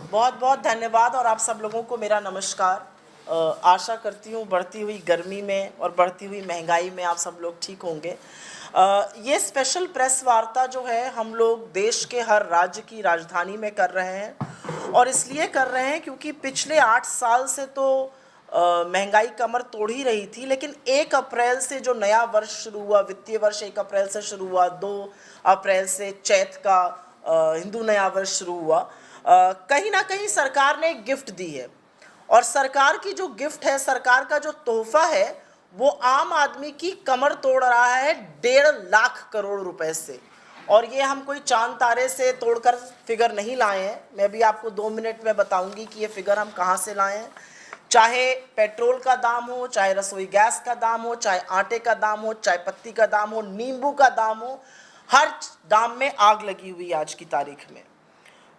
बहुत बहुत धन्यवाद और आप सब लोगों को मेरा नमस्कार। आशा करती हूँ बढ़ती हुई गर्मी में और बढ़ती हुई महंगाई में आप सब लोग ठीक होंगे। ये स्पेशल प्रेस वार्ता जो है हम लोग देश के हर राज्य की राजधानी में कर रहे हैं और इसलिए कर रहे हैं क्योंकि पिछले 8 साल से तो महंगाई कमर तोड़ ही रही थी, लेकिन 1 अप्रैल से जो नया वर्ष शुरू हुआ, वित्तीय वर्ष 1 अप्रैल से शुरू हुआ, 2 अप्रैल से चैत का हिंदू नया वर्ष शुरू हुआ, कहीं ना कहीं सरकार ने एक गिफ्ट दी है और सरकार की जो गिफ्ट है, सरकार का जो तोहफा है, वो आम आदमी की कमर तोड़ रहा है 1.5 लाख करोड़ रुपए से। और ये हम कोई चांद तारे से तोड़कर फिगर नहीं लाए हैं। मैं भी आपको 2 मिनट में बताऊंगी कि ये फिगर हम कहाँ से लाए हैं। चाहे पेट्रोल का दाम हो, चाहे रसोई गैस का दाम हो, चाहे आटे का दाम हो, चाय पत्ती का दाम हो, नींबू का दाम हो, हर दाम में आग लगी हुई आज की तारीख में।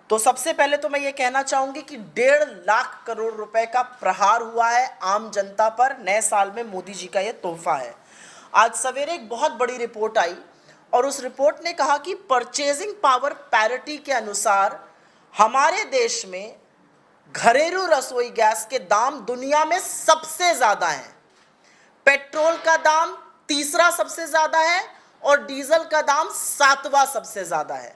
तो सबसे पहले तो मैं ये कहना चाहूंगी कि 1.5 लाख करोड़ रुपए का प्रहार हुआ है आम जनता पर। नए साल में मोदी जी का ये तोहफा है। आज सवेरे एक बहुत बड़ी रिपोर्ट आई और उस रिपोर्ट ने कहा कि परचेजिंग पावर पैरिटी के अनुसार हमारे देश में घरेलू रसोई गैस के दाम दुनिया में सबसे ज्यादा हैं। पेट्रोल का दाम तीसरा सबसे ज्यादा है और डीजल का दाम 7वां सबसे ज्यादा है।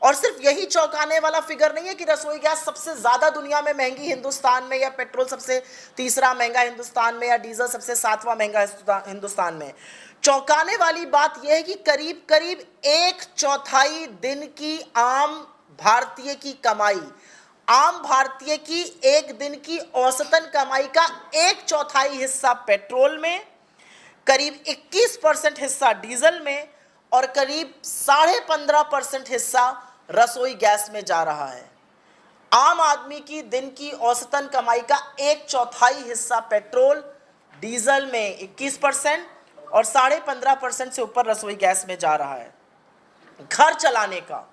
और सिर्फ यही चौंकाने वाला फिगर नहीं है कि रसोई गैस सबसे ज्यादा दुनिया में महंगी हिंदुस्तान में, या पेट्रोल सबसे तीसरा महंगा हिंदुस्तान में, या डीजल सबसे 7वां महंगा हिंदुस्तान में। चौंकाने वाली बात यह है कि करीब करीब 1/4 दिन की आम भारतीय की कमाई, आम भारतीय की एक दिन की औसतन कमाई का 1/4 हिस्सा पेट्रोल में, करीब 21% हिस्सा डीजल में और करीब 15.5% हिस्सा रसोई गैस में जा रहा है। आम आदमी की दिन की औसतन कमाई का 1/4 हिस्सा पेट्रोल डीजल में 21% और 15.5% से ऊपर रसोई गैस में जा रहा है। घर चलाने का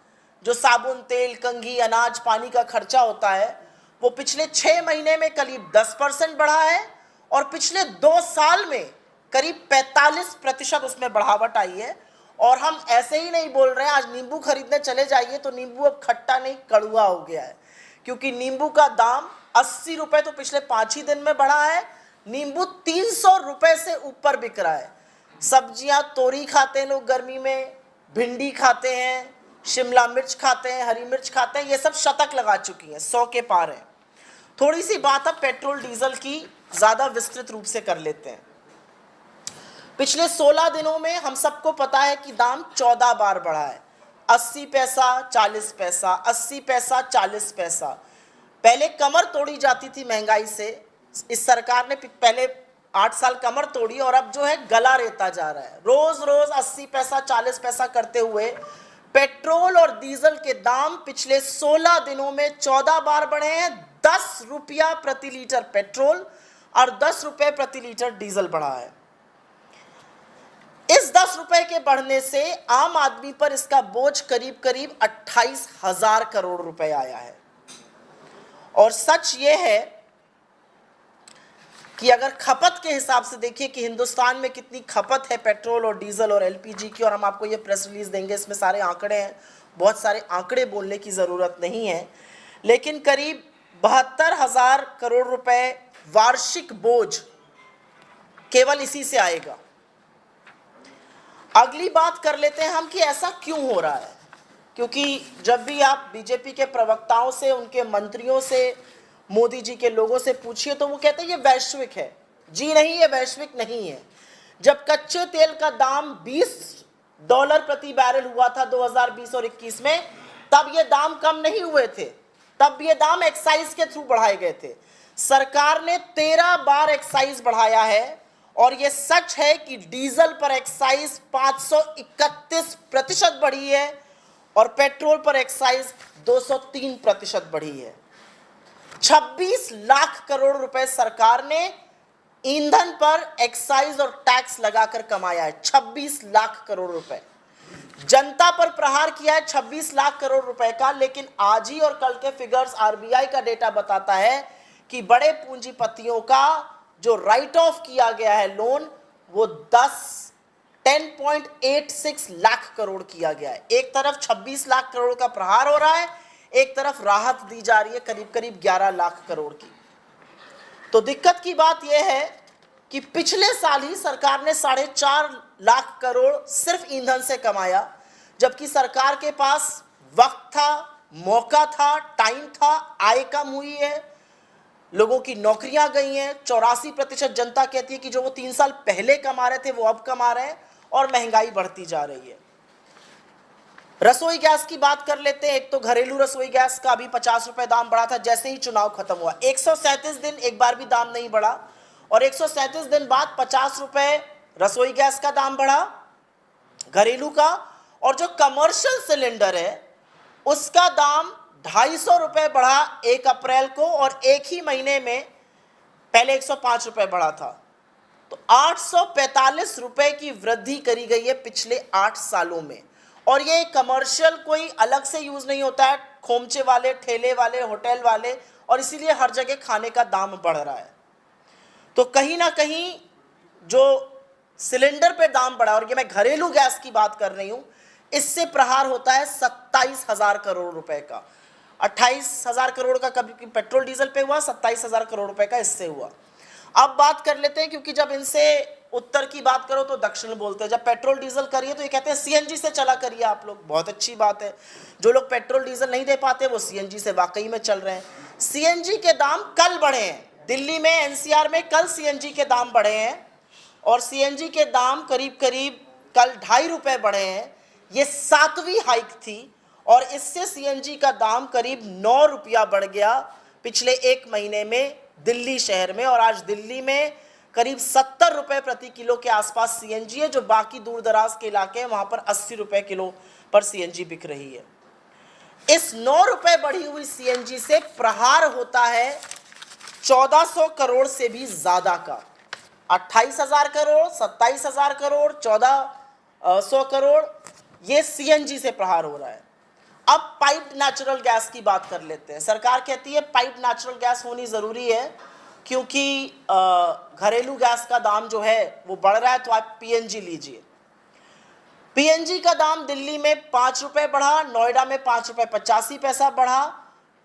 जो साबुन, तेल, कंघी, अनाज, पानी का खर्चा होता है, वो पिछले 6 महीने में करीब 10% बढ़ा है और पिछले 2 साल में करीब 45% उसमें बढ़ावट आई है। और हम ऐसे ही नहीं बोल रहे हैं। आज नींबू खरीदने चले जाइए तो नींबू अब खट्टा नहीं, कड़वा हो गया है, क्योंकि नींबू का दाम 80 रुपए तो पिछले 5 ही दिन में बढ़ा है। नींबू 300 रुपए से ऊपर बिक रहा है। सब्जियां, तोरी खाते हैं लोग गर्मी में, भिंडी खाते हैं, शिमला मिर्च खाते हैं, हरी मिर्च खाते हैं, ये सब शतक लगा चुकी हैं, 100 के पार है। थोड़ी सी बात अब पेट्रोल डीजल की ज्यादा विस्तृत रूप से कर लेते हैं। पिछले 16 दिनों में हम सबको पता है कि दाम 14 बार बढ़ा है। 80 पैसा, 40 पैसा, 80 पैसा, 40 पैसा। पहले कमर तोड़ी जाती थी महंगाई से। इस सरकार ने पहले 8 साल कमर तोड़ी और अब जो है गला रेता जा रहा है। रोज रोज 80 पैसा, 40 पैसा करते हुए पेट्रोल और डीजल के दाम पिछले 16 दिनों में 14 बार बढ़े हैं। 10 रुपया प्रति लीटर पेट्रोल और 10 रुपए प्रति लीटर डीजल बढ़ा है। इस 10 रुपए के बढ़ने से आम आदमी पर इसका बोझ करीब करीब 28,000 करोड़ रुपए आया है। और सच ये है कि अगर खपत के हिसाब से देखिए कि हिंदुस्तान में कितनी खपत है पेट्रोल और डीजल और एलपीजी की, और हम आपको ये प्रेस रिलीज देंगे, इसमें सारे आंकड़े हैं। बहुत सारे आंकड़े बोलने की ज़रूरत नहीं है, लेकिन करीब 72,000 करोड़ रुपए वार्षिक बोझ केवल इसी से आएगा। अगली बात कर लेते हैं हम कि ऐसा क्यों हो रहा है। क्योंकि जब भी आप बीजेपी के प्रवक्ताओं से, उनके मंत्रियों से, मोदी जी के लोगों से पूछिए तो वो कहते हैं ये वैश्विक है। जी नहीं, ये वैश्विक नहीं है। जब कच्चे तेल का दाम $20 प्रति बैरल हुआ था 2020 और 21 में, तब ये दाम कम नहीं हुए थे। तब ये दाम एक्साइज के थ्रू बढ़ाए गए थे। सरकार ने 13 बार एक्साइज बढ़ाया है और ये सच है कि डीजल पर एक्साइज 531% बढ़ी है और पेट्रोल पर एक्साइज 203% बढ़ी है। 26 लाख करोड़ रुपए सरकार ने ईंधन पर एक्साइज और टैक्स लगाकर कमाया है। 26 लाख करोड़ रुपए जनता पर प्रहार किया है, 26 लाख करोड़ रुपए का। लेकिन आज ही और कल के फिगर्स, आरबीआई का डेटा बताता है कि बड़े पूंजीपतियों का जो राइट ऑफ किया गया है लोन, वो 10.86 लाख करोड़ किया गया है। एक तरफ 26 लाख करोड़ का प्रहार हो रहा है, एक तरफ राहत दी जा रही है करीब करीब 11 लाख करोड़ की। तो दिक्कत की बात यह है कि पिछले साल ही सरकार ने 4.5 लाख करोड़ सिर्फ ईंधन से कमाया, जबकि सरकार के पास वक्त था, मौका था, टाइम था, आय कम हुई है, लोगों की नौकरियां गई हैं। 84% जनता कहती है कि जो वो 3 साल पहले कमा रहे थे वो अब कमा रहे हैं, और महंगाई बढ़ती जा रही है। रसोई गैस की बात कर लेते हैं। एक तो घरेलू रसोई गैस का अभी 50 रुपए दाम बढ़ा था जैसे ही चुनाव खत्म हुआ। 137 दिन एक बार भी दाम नहीं बढ़ा, और 137 दिन बाद 50 रुपए रसोई गैस का दाम बढ़ा घरेलू का, और जो कमर्शियल सिलेंडर है उसका दाम 250 रुपए बढ़ा 1 अप्रैल को, और एक ही महीने में पहले 105 रुपए बढ़ा था। तो 845 रुपए की वृद्धि करी गई है पिछले 8 सालों में। और ये कमर्शियल कोई अलग से यूज नहीं होता है, खोमचे वाले, ठेले वाले, होटल वाले, और इसीलिए हर जगह खाने का दाम बढ़ रहा है। तो कहीं ना कहीं जो सिलेंडर पे दाम बढ़ा, और ये मैं घरेलू गैस की बात कर रही हूं, इससे प्रहार होता है 27,000 करोड़ रुपए का। 28,000 करोड़ का कभी पेट्रोल डीजल पे हुआ, 27,000 करोड़ रुपए का इससे हुआ। अब बात कर लेते हैं, क्योंकि जब इनसे उत्तर की बात करो तो दक्षिण बोलते हैं। जब पेट्रोल डीजल करिए तो ये कहते हैं सीएनजी से चला करिए आप लोग। बहुत अच्छी बात है, जो लोग पेट्रोल डीजल नहीं दे पाते वो सीएनजी से वाकई में चल रहे हैं। सीएनजी के दाम कल बढ़े हैं, दिल्ली में एनसीआर में कल सीएनजी के दाम बढ़े हैं, और सीएनजी के दाम करीब करीब कल 2.5 रुपए बढ़े हैं। ये 7वीं हाइक थी, और इससे सीएनजी का दाम करीब 9 रुपया बढ़ गया पिछले 1 महीने में दिल्ली शहर में। और आज दिल्ली में करीब 70 रुपए प्रति किलो के आसपास सीएनजी है, जो बाकी दूर दराज के इलाके हैं वहां पर 80 रुपए किलो पर सीएनजी बिक रही है। इस 9 रुपए बढ़ी हुई सीएनजी से प्रहार होता है 1400 करोड़ से भी ज्यादा का। 28,000 करोड़, 27,000 करोड़, 1400 करोड़, ये सीएनजी से प्रहार हो रहा है। अब पाइप नेचुरल गैस की बात कर लेते हैं। सरकार कहती है पाइप नेचुरल गैस होनी जरूरी है, क्योंकि घरेलू गैस का दाम जो है वो बढ़ रहा है, तो आप पीएनजी लीजिए। पीएनजी का दाम दिल्ली में 5 रुपए बढ़ा, नोएडा में 5 रुपए 85 पैसा बढ़ा।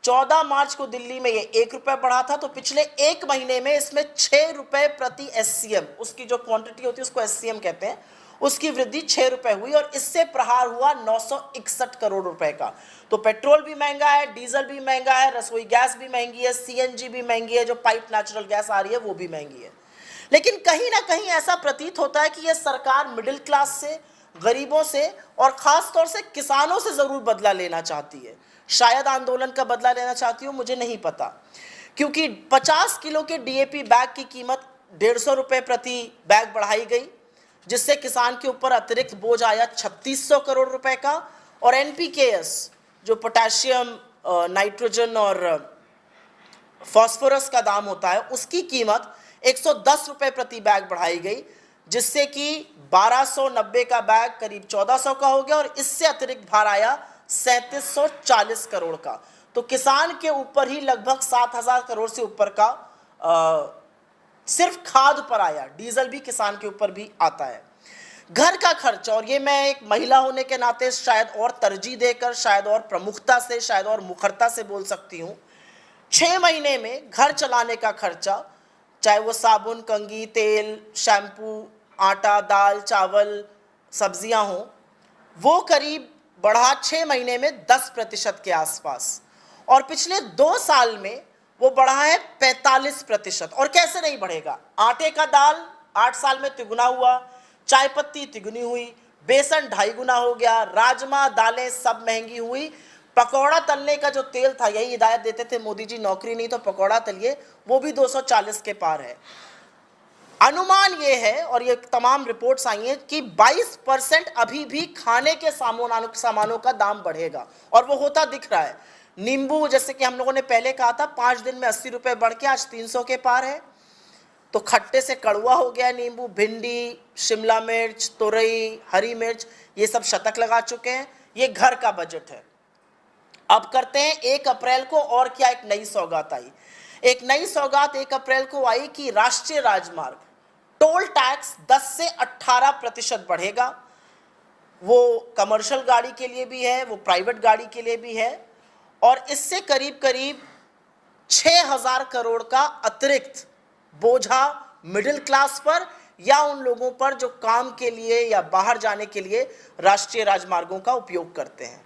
14 मार्च को दिल्ली में ये 1 रुपए बढ़ा था। तो पिछले 1 महीने में इसमें 6 रुपए प्रति एससीएम, उसकी जो क्वांटिटी होती है उसको एससीएम कहते हैं, उसकी वृद्धि 6 रुपए हुई, और इससे प्रहार हुआ 961 करोड़ रुपए का। तो पेट्रोल भी महंगा है, डीजल भी महंगा है, रसोई गैस भी महंगी है, सीएनजी भी महंगी है, जो पाइप नेचुरल गैस आ रही है वो भी महंगी है। लेकिन कहीं ना कहीं ऐसा प्रतीत होता है कि यह सरकार मिडिल क्लास से, गरीबों से, और खास तौर से किसानों से जरूर बदला लेना चाहती है। शायद आंदोलन का बदला लेना चाहती हो, मुझे नहीं पता, क्योंकि 50 किलो के डीएपी बैग की कीमत 150 रुपए प्रति बैग बढ़ाई गई, जिससे किसान के ऊपर अतिरिक्त बोझ आया 3600 करोड़ रुपए का। और एनपीकेएस, जो पोटेशियम, नाइट्रोजन और फास्फोरस का दाम होता है, उसकी कीमत 110 रुपए प्रति बैग बढ़ाई गई, जिससे कि 1290 का बैग करीब 1400 का हो गया, और इससे अतिरिक्त भार आया 3740 करोड़ का। तो किसान के ऊपर ही लगभग 7000 करोड़ से ऊपर का सिर्फ खाद पर आया। डीजल भी किसान के ऊपर भी आता है। घर का खर्च, और ये मैं एक महिला होने के नाते शायद और तरजीह देकर, शायद और प्रमुखता से, शायद और मुखरता से बोल सकती हूँ, 6 महीने में घर चलाने का खर्चा, चाहे वो साबुन, कंघी, तेल, शैम्पू, आटा, दाल, चावल, सब्जियां हों, वो करीब बढ़ा 6 महीने में 10% के आसपास, और पिछले 2 साल में वो बढ़ा है 45%। और कैसे नहीं बढ़ेगा? आटे का दाल 8 साल में तिगुना हुआ, चाय पत्ती तिगुनी हुई, बेसन 2.5 गुना हो गया, राजमा, दालें सब महंगी हुई। पकौड़ा तलने का जो तेल था, यही हिदायत देते थे मोदी जी, नौकरी नहीं तो पकौड़ा तलिए, वो भी 240 के पार है। अनुमान ये है, और ये तमाम रिपोर्ट्स आई हैं, कि 22% अभी भी खाने के सामानों का दाम बढ़ेगा, और वो होता दिख रहा है। नींबू, जैसे कि हम लोगों ने पहले कहा था, 5 दिन में 80 रुपए बढ़ के आज 300 के पार है। तो खट्टे से कड़वा हो गया नींबू। भिंडी, शिमला मिर्च, तुरई, हरी मिर्च, ये सब शतक लगा चुके हैं। ये घर का बजट है। अब करते हैं 1 अप्रैल को और क्या एक नई सौगात आई। एक नई सौगात 1 अप्रैल को आई कि राष्ट्रीय राजमार्ग टोल टैक्स 10 से 18% बढ़ेगा। वो कमर्शियल गाड़ी के लिए भी है, वो प्राइवेट गाड़ी के लिए भी है, और इससे करीब करीब 6,000 करोड़ का अतिरिक्त बोझा मिडिल क्लास पर या उन लोगों पर जो काम के लिए या बाहर जाने के लिए राष्ट्रीय राजमार्गों का उपयोग करते हैं।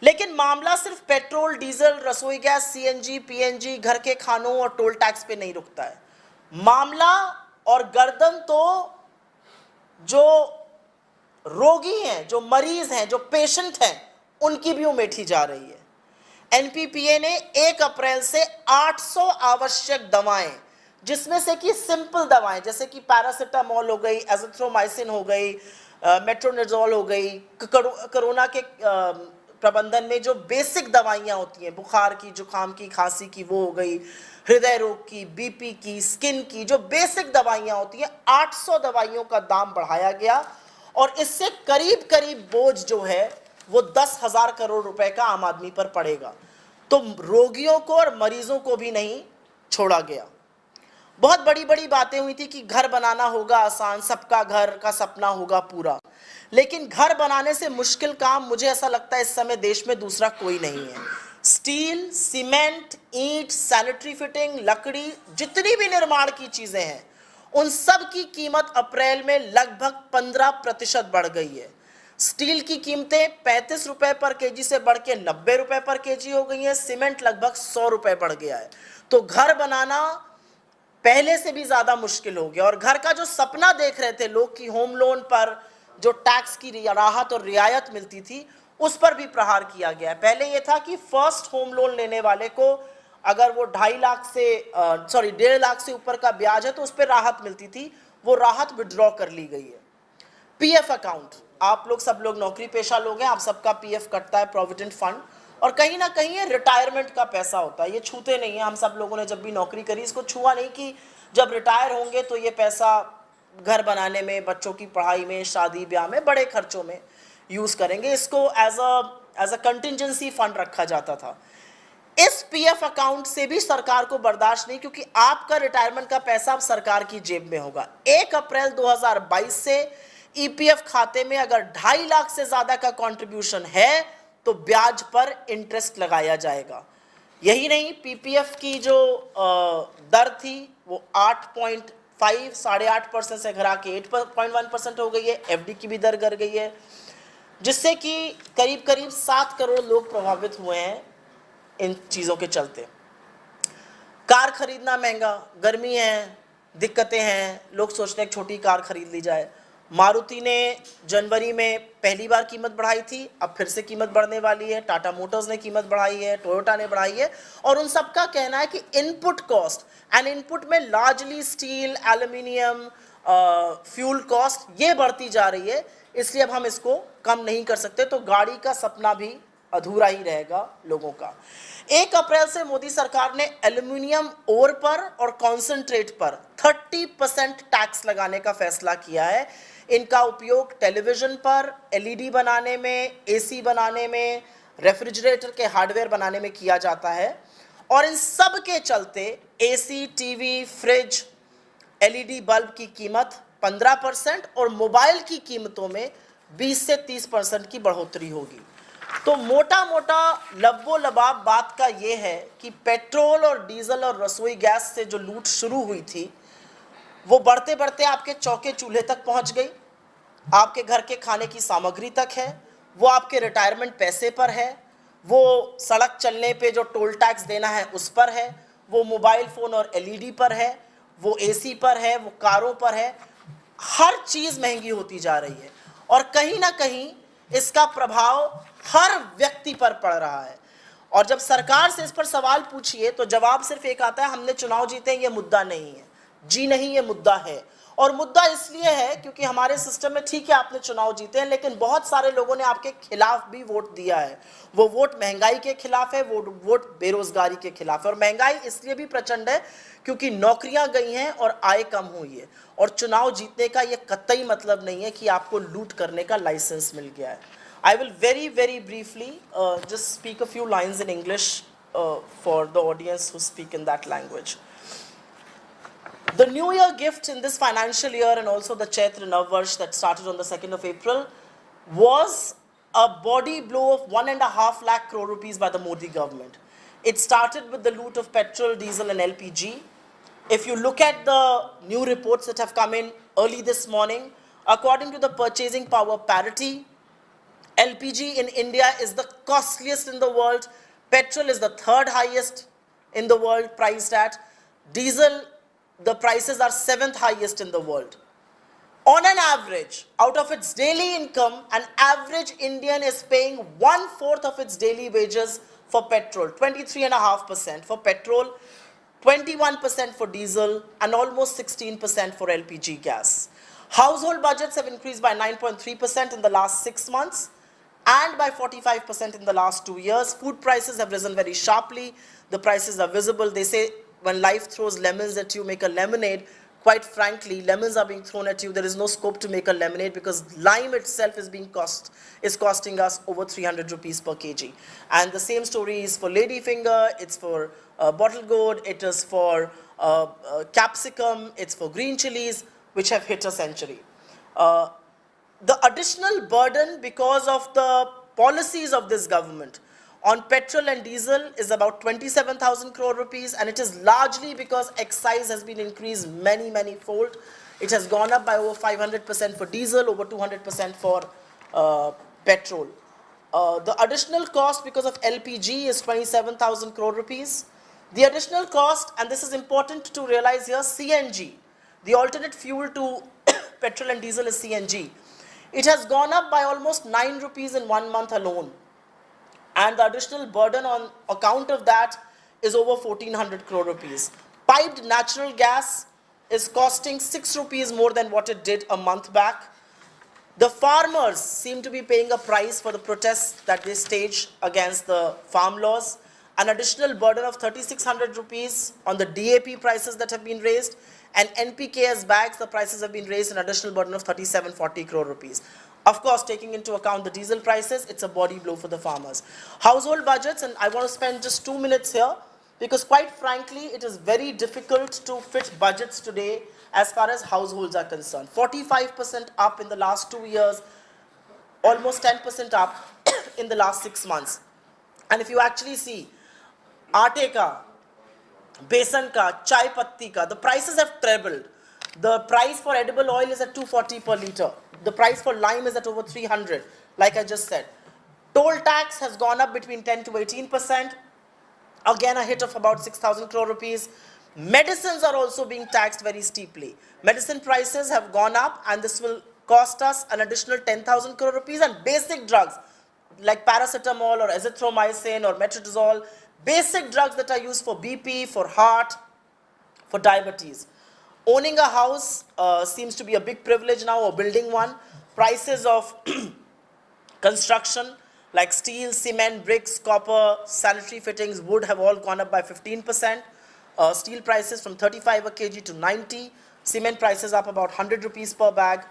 लेकिन मामला सिर्फ पेट्रोल, डीजल, रसोई गैस, सीएनजी, पीएनजी, घर के खानों और टोल टैक्स पे नहीं रुकता है। मामला और गर्दन तो जो रोगी हैं, जो मरीज हैं, जो पेशेंट हैं, उनकी भी उमेठी जा रही है। एनपीपीए ने 1 अप्रैल से 800 आवश्यक दवाएं, जिसमें से कि सिंपल दवाएं जैसे कि पैरासिटामोल हो गई, एजिथ्रोमाइसिन हो गई, मेट्रोनिडोल हो गई, कोरोना के प्रबंधन में जो बेसिक दवाइयां होती हैं, बुखार की, जुकाम की, खांसी की, वो हो गई, हृदय रोग की, बीपी की, स्किन की, जो बेसिक दवाइयां होती हैं, 800 दवाइयों का दाम बढ़ाया गया और इससे करीब करीब बोझ जो है वो 10,000 करोड़ रुपए का आम आदमी पर पड़ेगा। तो रोगियों को और मरीजों को भी नहीं छोड़ा गया। बहुत बड़ी बड़ी बातें हुई थी कि घर बनाना होगा आसान, सबका घर का सपना होगा पूरा, लेकिन घर बनाने से मुश्किल काम मुझे ऐसा लगता है इस समय देश में दूसरा कोई नहीं है। स्टील, सीमेंट, ईंट, सैनिटरी फिटिंग, लकड़ी, जितनी भी निर्माण की चीजें हैं, उन सब की कीमत अप्रैल में लगभग 15% बढ़ गई है। स्टील की कीमतें 35 रुपए पर केजी से बढ़ के 90 रुपए पर केजी हो गई है। सीमेंट लगभग 100 रुपए बढ़ गया है। तो घर बनाना पहले से भी ज्यादा मुश्किल हो गया और घर का जो सपना देख रहे थे लोग कि होम लोन पर जो टैक्स की राहत और रियायत मिलती थी, उस पर भी प्रहार किया गया है। पहले यह था कि फर्स्ट होम लोन लेने वाले को अगर वो 1.5 लाख से ऊपर का ब्याज है तो उस पर राहत मिलती थी, वो राहत विड्रॉ कर ली गई है। पीएफ अकाउंट, आप लोग सब लोग नौकरी पेशा लोग हैं, आप सबका पीएफ कटता है, प्रोविडेंट फंड, और कहीं ना कहीं ये रिटायरमेंट का पैसा होता है, ये छूते नहीं है। हम सब लोगों ने जब भी नौकरी करी इसको छुआ नहीं कि जब रिटायर होंगे तो ये पैसा घर बनाने में, बच्चों की पढ़ाई में, शादी ब्याह में, बड़े खर्चों में यूज करेंगे। इसको एज अ कंटिजेंसी फंड रखा जाता था। इस पीएफ अकाउंट से भी सरकार को बर्दाश्त नहीं, क्योंकि आपका रिटायरमेंट का पैसा अब सरकार की जेब में होगा। 1 अप्रैल 2022 से ईपीएफ खाते में अगर 2.5 लाख से ज्यादा का कंट्रीब्यूशन है तो ब्याज पर इंटरेस्ट लगाया जाएगा। यही नहीं, पीपीएफ की जो दर थी वो 8.5% से घरा के 8.1% हो गई है। एफडी की भी दर गिर गई है, जिससे कि करीब करीब 7 करोड़ लोग प्रभावित हुए हैं इन चीज़ों के चलते। कार खरीदना महंगा, गर्मी है, दिक्कतें हैं, लोग सोचते हैं छोटी कार खरीद ली जाए। मारुति ने जनवरी में पहली बार कीमत बढ़ाई थी, अब फिर से कीमत बढ़ने वाली है। टाटा मोटर्स ने कीमत बढ़ाई है, टोयोटा ने बढ़ाई है, और उन सब का कहना है कि इनपुट कॉस्ट, एंड इनपुट में largely steel, aluminium, fuel cost, ये बढ़ती जा रही है, इसलिए अब हम इसको कम नहीं कर सकते। तो गाड़ी का सपना भी अधूरा ही रहेगा लोगों का। 1 अप्रैल से मोदी सरकार ने एल्यूमिनियम ओर पर और कॉन्सेंट्रेट पर 30% टैक्स लगाने का फैसला किया है। इनका उपयोग टेलीविजन पर, एलईडी बनाने में, एसी बनाने में, रेफ्रिजरेटर के हार्डवेयर बनाने में किया जाता है। और इन सब के चलते AC, TV, fridge, LED bulb की कीमत 15% और मोबाइल की कीमतों में 20 से 30% की बढ़ोतरी होगी। तो मोटा मोटा लब्बो लबाब बात का ये है कि पेट्रोल और डीजल और रसोई गैस से जो लूट शुरू हुई थी वो बढ़ते बढ़ते आपके चौके चूल्हे तक पहुंच गई, आपके घर के खाने की सामग्री तक है, वो आपके रिटायरमेंट पैसे पर है, वो सड़क चलने पे जो टोल टैक्स देना है उस पर है, वो मोबाइल फ़ोन और एलईडी पर है, वो एसी पर है, वो कारों पर है। हर चीज़ महंगी होती जा रही है और कहीं ना कहीं इसका प्रभाव हर व्यक्ति पर पड़ रहा है। और जब सरकार से इस पर सवाल पूछिए तो जवाब सिर्फ एक आता है, हमने चुनाव जीते, ये मुद्दा नहीं है। जी नहीं, ये मुद्दा है। और मुद्दा इसलिए है क्योंकि हमारे सिस्टम में, ठीक है आपने चुनाव जीते हैं, लेकिन बहुत सारे लोगों ने आपके खिलाफ भी वोट दिया है। वो वोट महंगाई के खिलाफ है, वो वोट बेरोजगारी के खिलाफ है। और महंगाई इसलिए भी प्रचंड है क्योंकि नौकरियां गई हैं और आय कम हुई है। और चुनाव जीतने का ये कतई मतलब नहीं है कि आपको लूट करने का लाइसेंस मिल गया है। I will very briefly just speak a few lines in English for the audience who speak in that language. The New Year gift in this financial year and also the Chaitra Navvarsh that started on the 2nd of April was a body blow of 1.5 lakh crore rupees by the Modi government. It started with the loot of petrol, diesel and LPG. If you look at the new reports that have come in early this morning, according to the purchasing power parity, LPG in India is the costliest in the world. Petrol is the third highest in the world priced at. Diesel, the prices are 7th highest in the world. On an average, out of its daily income, an average Indian is paying 1/4 of its daily wages for petrol, 23.5% for petrol, 21% for diesel, and almost 16% for LPG gas. Household budgets have increased by 9.3% in the last 6 months and by 45% in the last 2 years. Food prices have risen very sharply. The prices are visible. They say when life throws lemons at you, make a lemonade. Quite frankly, lemons are being thrown at you. There is no scope to make a lemonade because lime itself is costing us over 300 rupees per kg. And the same story is for ladyfinger, it's for bottle gourd, it is for capsicum, it's for green chilies, which have hit a century. The additional burden because of the policies of this government on petrol and diesel is about 27,000 crore rupees, and it is largely because excise has been increased many fold. It has gone up by over 500% for diesel, over 200% for petrol. The additional cost because of LPG is 27,000 crore rupees. The additional cost, and this is important to realize here, CNG, the alternate fuel to petrol and diesel is CNG. It has gone up by almost 9 rupees in 1 month alone. And the additional burden on account of that is over 1,400 crore rupees. Piped natural gas is costing 6 rupees more than what it did a month back. The farmers seem to be paying a price for the protests that they staged against the farm laws. An additional burden of 3,600 rupees on the DAP prices that have been raised, and NPK's bags, the prices have been raised, an additional burden of 3,740 crore rupees. Of course, taking into account the diesel prices, it's a body blow for the farmers. Household budgets, and I want to spend just 2 minutes here, because quite frankly, it is very difficult to fit budgets today as far as households are concerned. 45% up in the last 2 years, almost 10% up in the last 6 months. And if you actually see, aate ka, besan ka, chai patti ka, the prices have trebled. The price for edible oil is at 240 per litre. The price for lime is at over 300, like I just said. Toll tax has gone up between 10 to 18%. Again, a hit of about 6,000 crore rupees. Medicines are also being taxed very steeply. Medicine prices have gone up, and this will cost us an additional 10,000 crore rupees. And basic drugs like paracetamol or azithromycin or metronidazole, basic drugs that are used for BP, for heart, for diabetes. Owning a house seems to be a big privilege now, or building one. Prices of construction like steel, cement, bricks, copper, sanitary fittings, wood have all gone up by 15%. Steel prices from 35 a kg to 90. Cement prices up about 100 rupees per bag.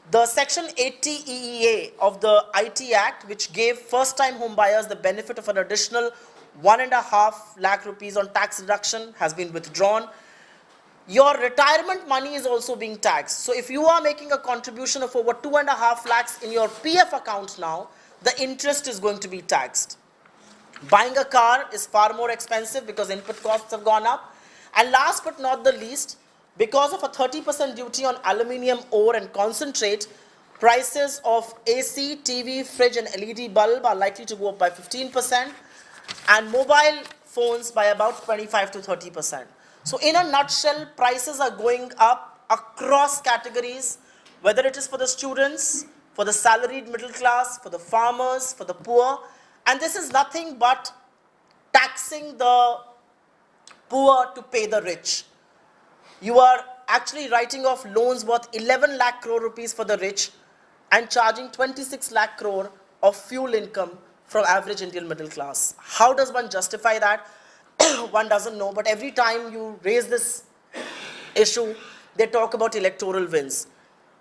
The Section 80 EEA of the IT Act, which gave first-time home buyers the benefit of an additional 1.5 lakh rupees on tax reduction, has been withdrawn. Your retirement money is also being taxed. So if you are making a contribution of over 2.5 lakhs in your PF account now, the interest is going to be taxed. Buying a car is far more expensive because input costs have gone up. And last but not the least, because of a 30% duty on aluminium ore and concentrate, prices of AC, TV, fridge and LED bulb are likely to go up by 15%, and mobile phones by about 25 to 30%. So in a nutshell, prices are going up across categories, whether it is for the students, for the salaried middle class, for the farmers, for the poor. And this is nothing but taxing the poor to pay the rich. You are actually writing off loans worth 11 lakh crore rupees for the rich and charging 26 lakh crore of fuel income from average Indian middle class. How does one justify that? One doesn't know, but every time you raise this issue, they talk about electoral wins.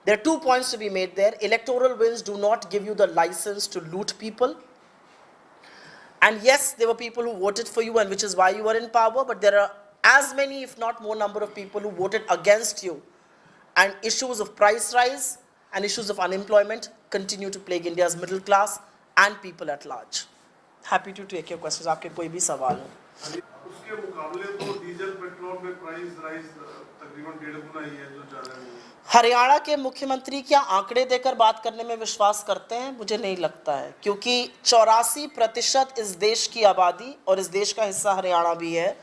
There are 2 points to be made there. Electoral wins do not give you the license to loot people. And yes, there were people who voted for you, and which is why you are in power, but there are as many, if not more number of people who voted against you. And issues of price rise, and issues of unemployment continue to plague India's middle class and people at large. Happy to take your questions. आपके कोई भी सवाल हो? उसके मुकाबले तो diesel petrol में price rise तकरीबन 1.5 गुना ही है जो जा रहा है। हरियाणा के मुख्यमंत्री क्या आंकड़े देकर बात करने में विश्वास करते हैं? मुझे नहीं लगता है, क्योंकि 84% इस देश की आबादी, और इस देश का हिस्सा हरियाणा भी है,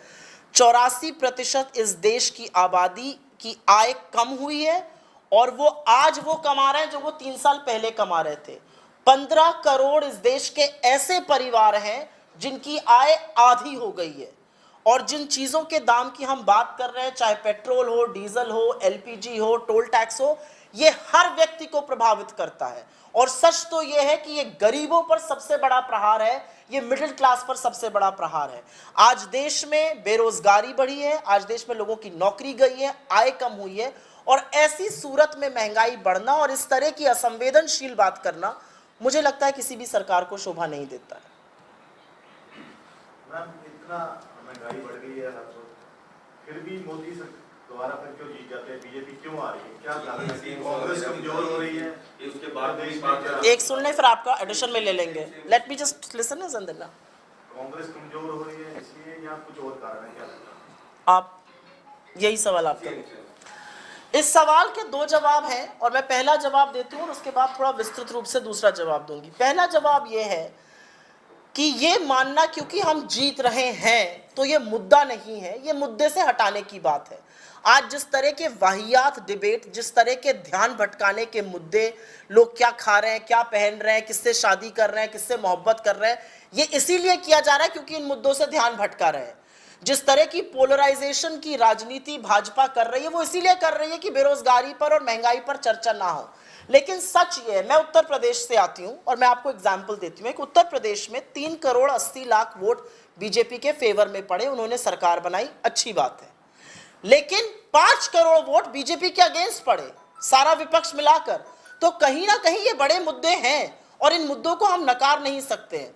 84% इस देश की आबादी की आय कम हुई है, और वो आज वो कमा रहे हैं जो वो 3 साल पहले कमा रहे थे। 15 करोड़ इस देश के ऐसे परिवार हैं जिनकी आय आधी हो गई है, और जिन चीज़ों के दाम की हम बात कर रहे हैं, चाहे पेट्रोल हो, डीजल हो, एलपीजी हो, टोल टैक्स हो, ये हर व्यक्ति को प्रभावित करता है। और सच तो ये है कि ये गरीबों पर सबसे बड़ा प्रहार है, ये मिडिल क्लास पर सबसे बड़ा प्रहार है। आज देश में बेरोजगारी बढ़ी है, आज देश में लोगों की नौकरी गई है, आय कम हुई है, और ऐसी सूरत में महंगाई बढ़ना और इस तरह की असंवेदनशील बात करना मुझे लगता है किसी भी सरकार को शोभा नहीं देता है। मैम, इतना महंगाई बढ़ गई है हर रोज, फिर भी मोदी दोबारा फिर क्यों जीत जाते हैं? बीजेपी क्यों आ रही है? क्या कारण है? कांग्रेस कमजोर हो रही है? उसके बाद एक सुन ले, फिर आपका एडिशन में ले लेंगे। लेट मी जस्ट लिसन ना। कांग्रेस कमजोर हो रही है इसलिए, या कुछ और कारण है? क्या आप यही सवाल आप करें। इस सवाल के 2 जवाब हैं, और मैं पहला जवाब देती हूँ और उसके बाद थोड़ा विस्तृत रूप से दूसरा जवाब दूंगी। पहला जवाब ये है कि ये मानना क्योंकि हम जीत रहे हैं तो ये मुद्दा नहीं है, ये मुद्दे से हटाने की बात है। आज जिस तरह के वाहियात डिबेट, जिस तरह के ध्यान भटकाने के मुद्दे, लोग क्या खा रहे हैं, क्या पहन रहे हैं, किससे शादी कर रहे हैं, किससे मोहब्बत कर रहे हैं, ये इसीलिए किया जा रहा है क्योंकि इन मुद्दों से ध्यान भटका रहे हैं। जिस तरह की पोलराइजेशन की राजनीति भाजपा कर रही है, वो इसीलिए कर रही है कि बेरोजगारी पर और महंगाई पर चर्चा ना हो। लेकिन सच ये है, मैं उत्तर प्रदेश से आती हूं और मैं आपको एग्जाम्पल देती हूं। उत्तर प्रदेश में 3 करोड़ 80 लाख वोट बीजेपी के फेवर में पड़े, उन्होंने सरकार बनाई, अच्छी बात है। लेकिन 5 करोड़ वोट बीजेपी के अगेंस्ट पड़े, सारा विपक्ष मिलाकर। तो कहीं ना कहीं ये बड़े मुद्दे हैं और इन मुद्दों को हम नकार नहीं सकते हैं।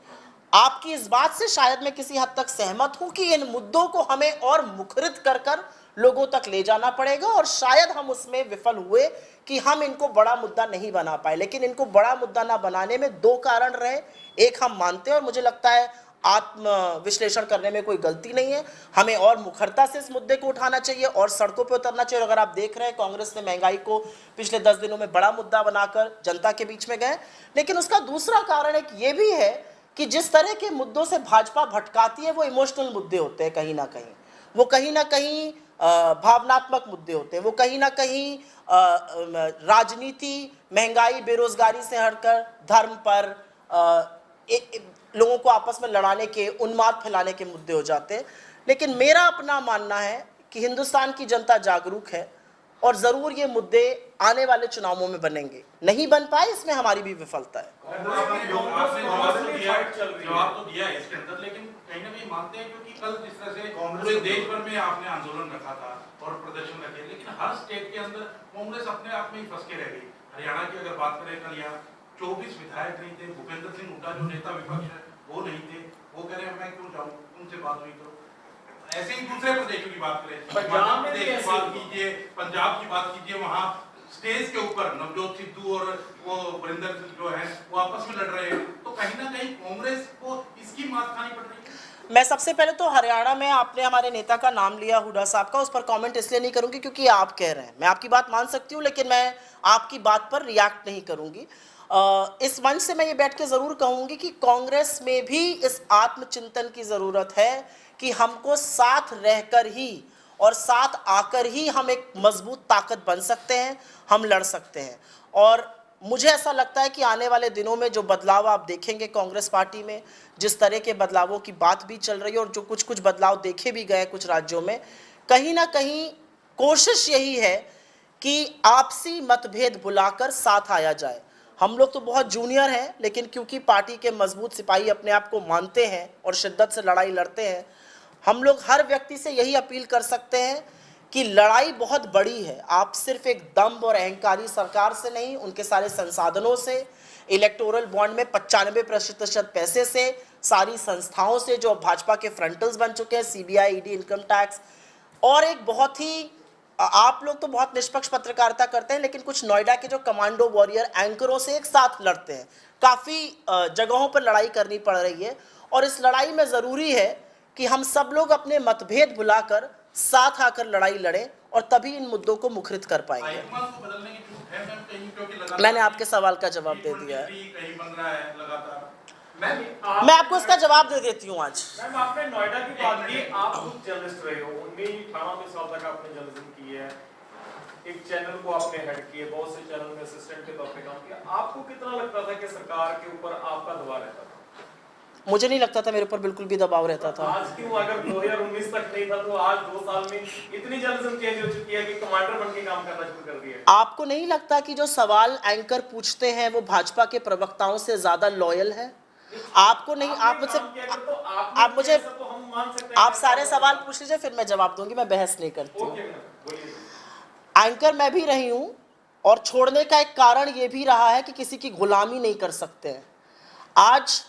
आपकी इस बात से शायद मैं किसी हद तक सहमत हूं कि इन मुद्दों को हमें और मुखरित कर कर लोगों तक ले जाना पड़ेगा, और शायद हम उसमें विफल हुए कि हम इनको बड़ा मुद्दा नहीं बना पाए। लेकिन इनको बड़ा मुद्दा ना बनाने में 2 कारण रहे। एक, हम मानते हैं और मुझे लगता है आत्म विश्लेषण करने में कोई गलती नहीं है, हमें और मुखरता से इस मुद्दे को उठाना चाहिए और सड़कों पर उतरना चाहिए। अगर आप देख रहे हैं, कांग्रेस ने महंगाई को पिछले 10 दिनों में बड़ा मुद्दा बनाकर जनता के बीच में गए। लेकिन उसका दूसरा कारण एक ये भी है कि जिस तरह के मुद्दों से भाजपा भटकाती है, वो इमोशनल मुद्दे होते हैं, कहीं ना कहीं वो कहीं ना कहीं भावनात्मक मुद्दे होते हैं, वो कहीं ना कहीं राजनीति, महंगाई, बेरोजगारी से हटकर धर्म पर लोगों को आपस में लड़ाने के, उन्माद फैलाने के मुद्दे हो जाते हैं। लेकिन मेरा अपना मानना है कि हिंदुस्तान की जनता जागरूक है और जरूर ये मुद्दे आने वाले चुनावों में बनेंगे। नहीं बन पाए, इसमें हमारी भी विफलता है। जवाब तो दिया है इसके अंदर, लेकिन कहीं ना कहीं मानते हैं क्योंकि कल जिस तरह से पूरे देश भर में आपने आंदोलन रखा था और प्रदर्शन रखे, लेकिन हर स्टेट के अंदर कांग्रेस अपने आप में ही फंस के रह गई। हरियाणा की अगर बात करें, कल यहाँ 24 विधायक नहीं थे। भूपेंद्र सिंह हुड्डा जो नेता विपक्ष है वो नहीं थे, वो कह रहे हैं मैं क्यों जाऊँ, उनसे बात हुई तो। ऐसे ही दूसरे प्रदेशों की बात करें, पंजाब में बात कीजिए, पंजाब की बात कीजिए, वहाँ स्टेज के ऊपर नवजोत सिद्धू और वो वरिंदर जो है वो आपस में लड़ रहे हैं। तो कहीं ना कहीं कांग्रेस को इसकी मात खानी पड़ रही है। मैं सबसे पहले तो हरियाणा में आपने हमारे नेता का नाम लिया, हुड्डा साहब का, उस पर कमेंट इसलिए नहीं करूंगी क्योंकि आप कह रहे हैं। मैं आपकी बात मान सकती हूं, लेकिन मैं आपकी बात पर रिएक्ट नहीं करूंगी। इस मंच से मैं ये बैठ के जरूर कहूंगी कि कांग्रेस में भी इस आत्मचिंतन की जरूरत है कि हमको साथ रहकर ही और साथ आकर ही हम एक मजबूत ताकत बन सकते हैं, हम लड़ सकते हैं। और मुझे ऐसा लगता है कि आने वाले दिनों में जो बदलाव आप देखेंगे कांग्रेस पार्टी में, जिस तरह के बदलावों की बात भी चल रही है और जो कुछ बदलाव देखे भी गए कुछ राज्यों में, कहीं ना कहीं कोशिश यही है कि आपसी मतभेद बुलाकर साथ आया जाए। हम लोग तो बहुत जूनियर हैं, लेकिन क्योंकि पार्टी के मजबूत सिपाही अपने आप को मानते हैं और शिद्दत से लड़ाई लड़ते हैं, हम लोग हर व्यक्ति से यही अपील कर सकते हैं कि लड़ाई बहुत बड़ी है। आप सिर्फ एक दम्भ और अहंकारी सरकार से नहीं, उनके सारे संसाधनों से, इलेक्टोरल बॉन्ड में 95% पैसे से, सारी संस्थाओं से जो भाजपा के फ्रंटल्स बन चुके हैं, CBI, ED, इनकम टैक्स, और एक बहुत ही आप लोग तो बहुत निष्पक्ष पत्रकारिता करते हैं, लेकिन कुछ नोएडा के जो कमांडो वॉरियर एंकरों से एक साथ लड़ते हैं। काफ़ी जगहों पर लड़ाई करनी पड़ रही है और इस लड़ाई में ज़रूरी है कि हम सब लोग अपने मतभेद भुलाकर साथ आकर लड़ाई लड़ें और तभी इन मुद्दों को मुखरित कर पाएंगे। हाईकमान को बदलने की जरूरत है मैम, कहीं क्योंकि लगातार मैंने आपके सवाल का जवाब दे दिया है। कहीं बन रहा है लगातार। मैं आपको इसका जवाब दे देती हूँ आज। मैम आपने नोएडा की बात की, आप खुद जर्नलिस्ट रहे हो, 1998 साल तक आपने जर्नलिज्म की है, एक चैनल को आपने हेड किया, बहुत से चैनल में असिस्टेंट के तौर पे काम किया। आपको कितना लगता था कि सरकार के ऊपर आपका दबाव रहता था? मुझे नहीं लगता था मेरे ऊपर बिल्कुल भी दबाव रहता था। आज क्यों, अगर 2019 तक नहीं था तो आज 2 साल में इतनी जर्नलिज्म चेंज हो चुकी है कि कमांडर बन के काम करना शुरू कर दिया। आपको नहीं लगता कि जो सवाल एंकर पूछते हैं वो भाजपा के प्रवक्ताओं से ज्यादा लॉयल है? आपको नहीं, आप मुझसे आप मुझे आप सारे सवाल पूछ लीजिए, फिर मैं जवाब दूंगी, मैं बहस नहीं करती हूँ। एंकर मैं भी रही हूँ और छोड़ने का एक कारण ये भी रहा है कि किसी की गुलामी नहीं कर सकते हैं। आज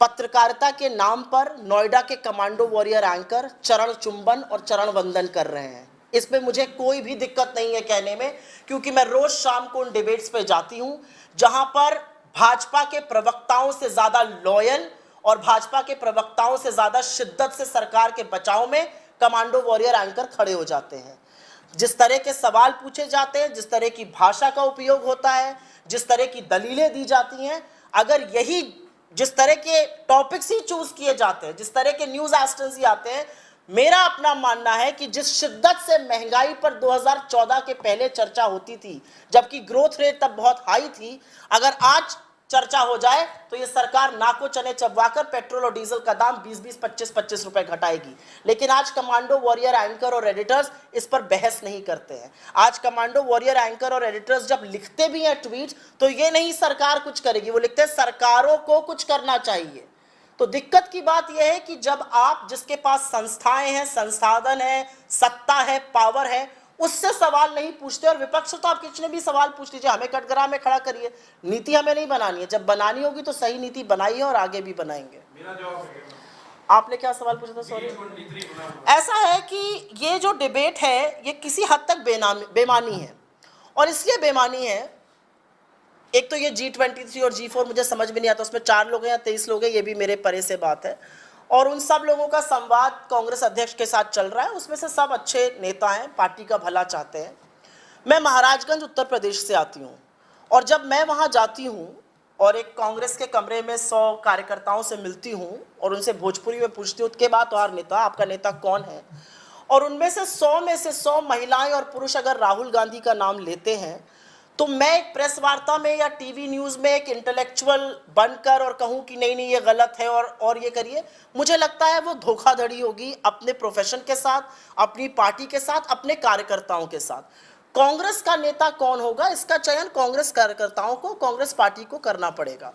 पत्रकारिता के नाम पर नोएडा के कमांडो वॉरियर एंकर चरण चुंबन और चरण वंदन कर रहे हैं। इसमें मुझे कोई भी दिक्कत नहीं है कहने में, क्योंकि मैं रोज शाम को उन डिबेट्स पे जाती हूं जहां पर भाजपा के प्रवक्ताओं से ज्यादा लॉयल और भाजपा के प्रवक्ताओं से ज्यादा शिद्दत से सरकार के बचाव में कमांडो वॉरियर एंकर खड़े हो जाते हैं। जिस तरह के सवाल पूछे जाते हैं, जिस तरह की भाषा का उपयोग होता है, जिस तरह की दलीलें दी जाती हैं, अगर यही जिस तरह के टॉपिक्स ही चूज किए जाते हैं, जिस तरह के न्यूज एस्टेंस ही आते हैं, मेरा अपना मानना है कि जिस शिद्दत से महंगाई पर 2014 के पहले चर्चा होती थी, जबकि ग्रोथ रेट तब बहुत हाई थी, अगर आज चर्चा हो जाए तो ये सरकार नाको चने चबवाकर पेट्रोल और डीजल का दाम 20-20, 25-25 रुपए घटाएगी। लेकिन आज कमांडो वॉरियर एंकर और एडिटर्स इस पर बहस नहीं करते हैं। आज कमांडो वॉरियर एंकर और एडिटर्स जब लिखते भी हैं ट्वीट, तो ये नहीं सरकार कुछ करेगी, वो लिखते हैं सरकारों को कुछ करना चाहिए। तो दिक्कत की बात यह है कि जब आप, जिसके पास संस्थाएं हैं, संसाधन है, सत्ता है, पावर है, उससे सवाल नहीं पूछते, और विपक्ष से तो आप कितने भी सवाल पूछ लीजिए, हमें कटघरा में खड़ा करिए, नीति हमें नहीं बनानी है। जब बनानी होगी तो सही नीति बनाइए और आगे भी बनाएंगे। मेरा जवाब है, आपने क्या सवाल पूछा था? सॉरी। ऐसा है कि ये जो डिबेट है ये किसी हद तक बेमानी है, और इसलिए बेमानी है, एक तो ये G23 और G4 मुझे समझ में नहीं आता, उसमें 4 लोग हैं या 23 लोग हैं, ये भी मेरे परे से बात है। और उन सब लोगों का संवाद कांग्रेस अध्यक्ष के साथ चल रहा है, उसमें से सब अच्छे नेता हैं, पार्टी का भला चाहते हैं। मैं महाराजगंज उत्तर प्रदेश से आती हूँ, और जब मैं वहाँ जाती हूँ और एक कांग्रेस के कमरे में 100 कार्यकर्ताओं से मिलती हूँ और उनसे भोजपुरी में पूछती हूँ के बाद तुम्हारा नेता, आपका नेता कौन है, और उनमें से 100 में से 100 महिलाएं और पुरुष अगर राहुल गांधी का नाम लेते हैं, तो मैं एक प्रेस वार्ता में या टीवी न्यूज़ में एक इंटेलेक्चुअल बनकर और कहूं कि नहीं नहीं ये गलत है और ये करिए, मुझे लगता है वो धोखाधड़ी होगी अपने प्रोफेशन के साथ, अपनी पार्टी के साथ, अपने कार्यकर्ताओं के साथ। कांग्रेस का नेता कौन होगा, इसका चयन कांग्रेस कार्यकर्ताओं को, कांग्रेस पार्टी को करना पड़ेगा।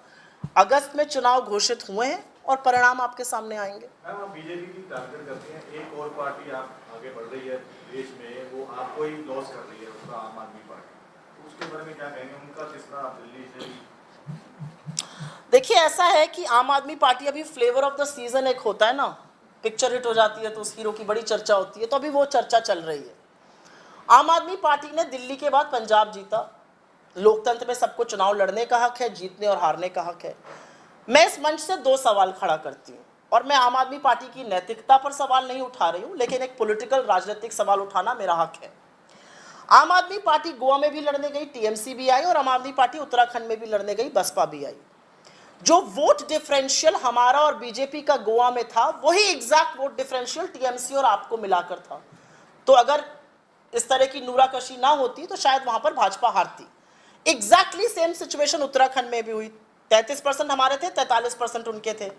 अगस्त में चुनाव घोषित हुए हैं और परिणाम आपके सामने आएंगे। मैम, आप बीजेपी की टारगेट करते हैं, एक और पार्टी आप आगे बढ़ रही है देश में, वो आपको ही लॉस कर रही है, उसका आम आदमी पार्टी, उसके बारे में क्या कहेंगे? उनका किस तरह दिल्ली से? देखिए, ऐसा है कि आम आदमी पार्टी अभी फ्लेवर ऑफ द सीजन एक होता है ना, पिक्चर हिट हो जाती है तो उस हीरो की बड़ी चर्चा होती है, तो अभी वो चर्चा चल रही है। आम आदमी पार्टी ने दिल्ली के बाद पंजाब जीता। लोकतंत्र में सबको चुनाव लड़ने का हक है, जीतने और हारने का हक है। मैं इस मंच से 2 सवाल खड़ा करती हूँ, और मैं आम आदमी पार्टी की नैतिकता पर सवाल नहीं उठा रही हूँ, लेकिन एक पॉलिटिकल राजनीतिक सवाल उठाना मेरा हक है। आम आदमी पार्टी गोवा में भी लड़ने गई, टीएमसी भी आई, और आम आदमी पार्टी उत्तराखंड में भी लड़ने गई, बसपा भी आई। जो वोट डिफरेंशियल हमारा और बीजेपी का गोवा में था, वही एग्जैक्ट वोट डिफरेंशियल टीएमसी और आपको मिलाकर था। तो अगर इस तरह की नूराकशी ना होती तो शायद वहां पर भाजपा हारती। एग्जैक्टली सेम सिचुएशन उत्तराखंड में भी हुई। 33% हमारे थे, 43% उनके थे।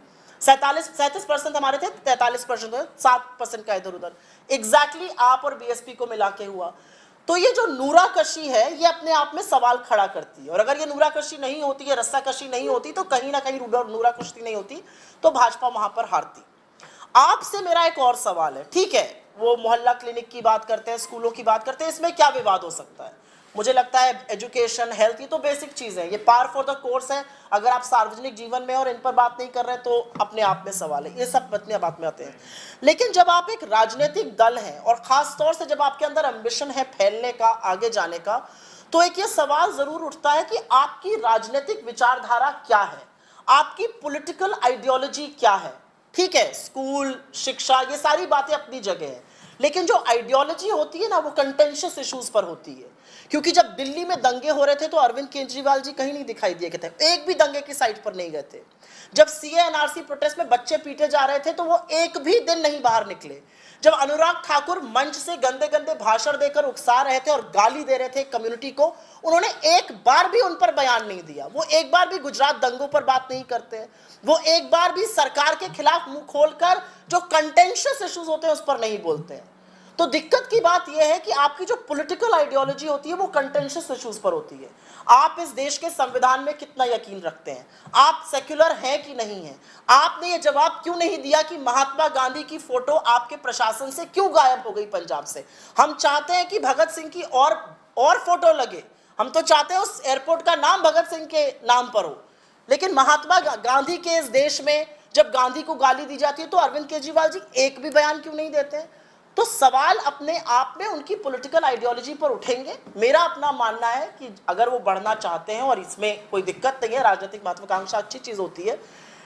37% हमारे थे, 43% 7% का इधर उधर। एग्जैक्टली आप और बीएसपी को मिला के हुआ। तो ये जो नूराकशी है ये अपने आप में सवाल खड़ा करती है, और अगर ये नूराकशी नहीं होती, ये रस्साकशी नहीं होती, तो कहीं ना कहीं नूराकशी नहीं होती तो भाजपा वहां पर हारती। आपसे मेरा एक और सवाल है, ठीक है वो मोहल्ला क्लिनिक की बात करते हैं, स्कूलों की बात करते हैं, इसमें क्या विवाद हो सकता है? मुझे लगता है एजुकेशन, हेल्थ, ये तो बेसिक चीज़ है, ये पार फॉर द कोर्स है। अगर आप सार्वजनिक जीवन में और इन पर बात नहीं कर रहे तो अपने आप में सवाल है, ये सब अपने बात में आते हैं। लेकिन जब आप एक राजनीतिक दल हैं और ख़ास तौर से जब आपके अंदर एम्बिशन है फैलने का, आगे जाने का, तो एक ये सवाल ज़रूर उठता है कि आपकी राजनीतिक विचारधारा क्या है, आपकी पॉलिटिकल आइडियोलॉजी क्या है। ठीक है, स्कूल, शिक्षा, ये सारी बातें अपनी जगह है, लेकिन जो आइडियोलॉजी होती है ना, वो कंटेंशियस इश्यूज पर होती है। क्योंकि जब दिल्ली में दंगे हो रहे थे तो अरविंद केजरीवाल जी कहीं नहीं दिखाई दिए थे, एक भी दंगे की साइड पर नहीं गए थे। जब सीए एनआरसी प्रोटेस्ट में बच्चे पीटे जा रहे थे तो वो एक भी दिन नहीं बाहर निकले। जब अनुराग ठाकुर मंच से गंदे गंदे भाषण देकर उकसा रहे थे और गाली दे रहे थे कम्युनिटी को, उन्होंने एक बार भी उन पर बयान नहीं दिया। वो एक बार भी गुजरात दंगों पर बात नहीं करते, वो एक बार भी सरकार के खिलाफ मुंह खोलकर जो कंटेंशियस इश्यूज होते हैं उस पर नहीं बोलते हैं। तो दिक्कत की बात यह है कि आपकी जो पॉलिटिकल आइडियोलॉजी होती है वो कंटेंशियस इश्यूज पर होती है। आप इस देश के संविधान में कितना यकीन रखते हैं, आप सेक्युलर हैं कि नहीं हैं। आपने ये जवाब क्यों नहीं दिया कि महात्मा गांधी की फोटो आपके प्रशासन से क्यों गायब हो गई पंजाब से। हम चाहते हैं कि भगत सिंह की और फोटो लगे, हम तो चाहते हैं उस एयरपोर्ट का नाम भगत सिंह के नाम पर हो। लेकिन महात्मा गांधी के इस देश में जब गांधी को गाली दी जाती है तो अरविंद केजरीवाल जी एक भी बयान क्यों नहीं देते हैं। तो सवाल अपने आप में उनकी पॉलिटिकल आइडियोलॉजी पर उठेंगे। मेरा अपना मानना है कि अगर वो बढ़ना चाहते हैं और इसमें कोई दिक्कत नहीं है, राजनीतिक महत्वाकांक्षा अच्छी चीज़ होती है,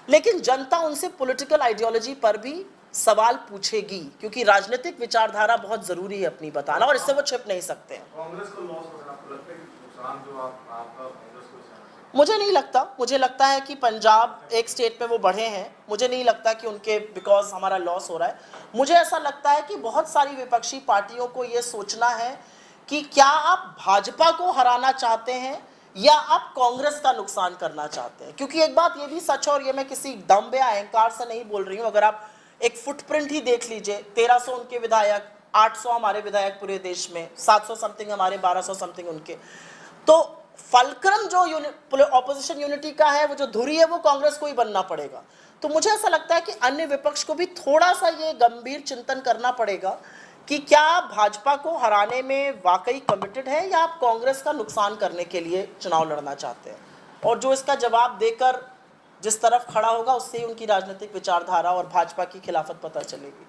लेकिन जनता उनसे पॉलिटिकल आइडियोलॉजी पर भी सवाल पूछेगी, क्योंकि राजनीतिक विचारधारा बहुत ज़रूरी है अपनी बताना, और इससे वो छिप नहीं सकते हैं। कांग्रेस को लॉस होगा, आपको लगता है कि नुकसान जो आपका कांग्रेस को मुझे नहीं लगता। मुझे लगता है कि पंजाब एक स्टेट में वो बढ़े हैं, मुझे नहीं लगता कि उनके बिकॉज हमारा लॉस हो रहा है। मुझे ऐसा लगता है कि बहुत सारी विपक्षी पार्टियों को ये सोचना है कि क्या आप भाजपा को हराना चाहते हैं या आप कांग्रेस का नुकसान करना चाहते हैं। क्योंकि एक बात ये भी सच है, और ये मैं किसी दम या अहंकार से नहीं बोल रही हूँ। अगर आप एक फुटप्रिंट ही देख लीजिए, 1300 उनके विधायक, 800 हमारे विधायक पूरे देश में, 700 समथिंग हमारे, 1200 समथिंग उनके। तो फलक्रम जो ऑपोजिशन यूनिटी का है, वो जो धुरी है, वो कांग्रेस को ही बनना पड़ेगा। तो मुझे ऐसा लगता है कि अन्य विपक्ष को भी थोड़ा सा ये गंभीर चिंतन करना पड़ेगा कि क्या आप भाजपा को हराने में वाकई कमिटेड है या आप कांग्रेस का नुकसान करने के लिए चुनाव लड़ना चाहते हैं। और जो इसका जवाब देकर जिस तरफ खड़ा होगा, उससे ही उनकी राजनीतिक विचारधारा और भाजपा की खिलाफत पता चलेगी।